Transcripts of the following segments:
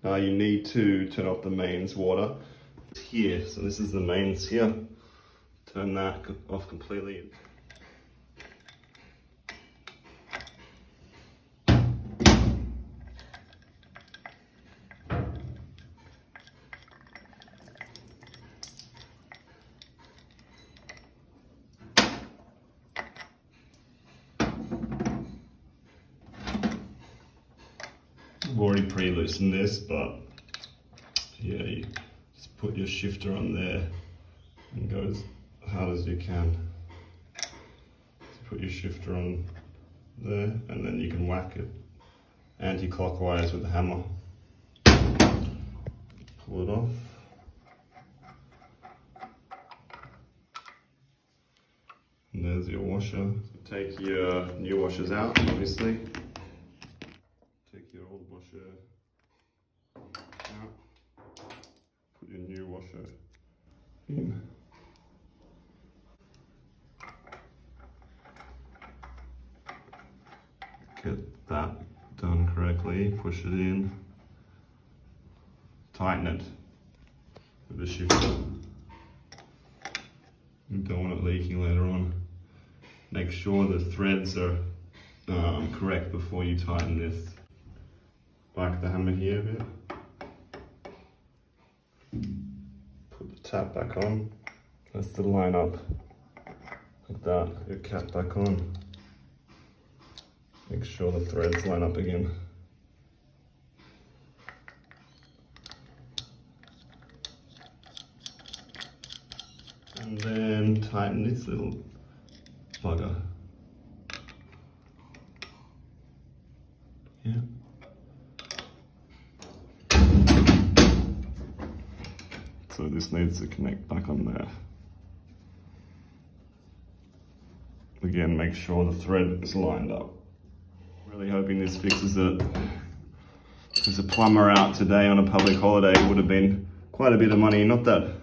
Now you need to turn off the mains water here. So this is the mains here. Turn that off completely. I've already pre-loosened this, but yeah, you just put your shifter on there and go as hard as you can. So put your shifter on there and then you can whack it anti-clockwise with the hammer. Pull it off. And there's your washer. Take your new washers out, obviously. Take your old washer out. Put your new washer in. Get that done correctly, push it in. Tighten it with the shifter. You don't want it leaking later on. Make sure the threads are correct before you tighten this. Whack the hammer here a bit. Put the tap back on. That's to line up like that. Your cap back on. Make sure the threads line up again. And then tighten this little bugger. Yeah. So this needs to connect back on there. Again, make sure the thread is lined up. Really hoping this fixes it. There's a plumber out today on a public holiday. It would have been quite a bit of money. Not that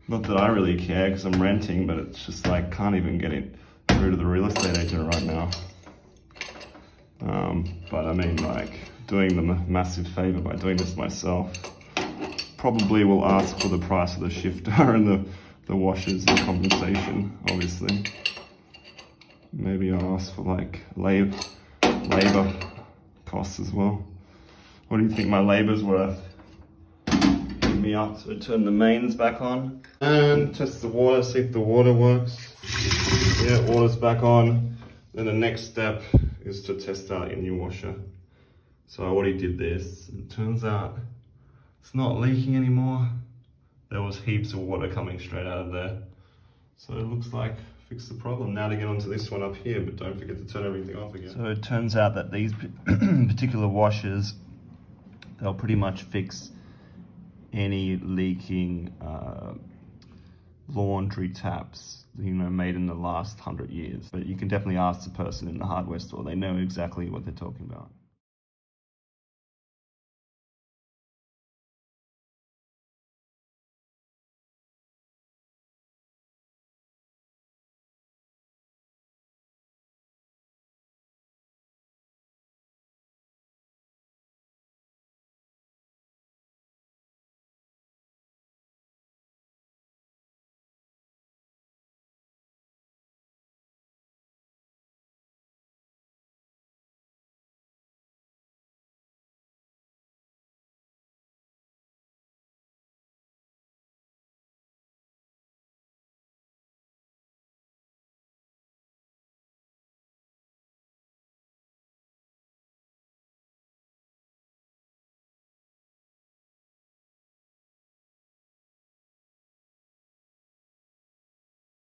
I really care because I'm renting, but it's just like, can't even get it through to the real estate agent right now. But I mean, like, doing them a massive favor by doing this myself. Probably will ask for the price of the shifter and the washers and compensation, obviously. Maybe I'll ask for like labor costs as well. What do you think my labor's worth? Give me up. So turn the mains back on and test the water, see if the water works. Yeah, water's back on. Then the next step is to test out your new washer. So I already did this. It turns out it's not leaking anymore. There was heaps of water coming straight out of there. So it looks like fixed the problem. Now to get onto this one up here, but don't forget to turn everything off again. So it turns out that these particular washers, they'll pretty much fix any leaking laundry taps, you know, made in the last 100 years. But you can definitely ask the person in the hardware store. They know exactly what they're talking about.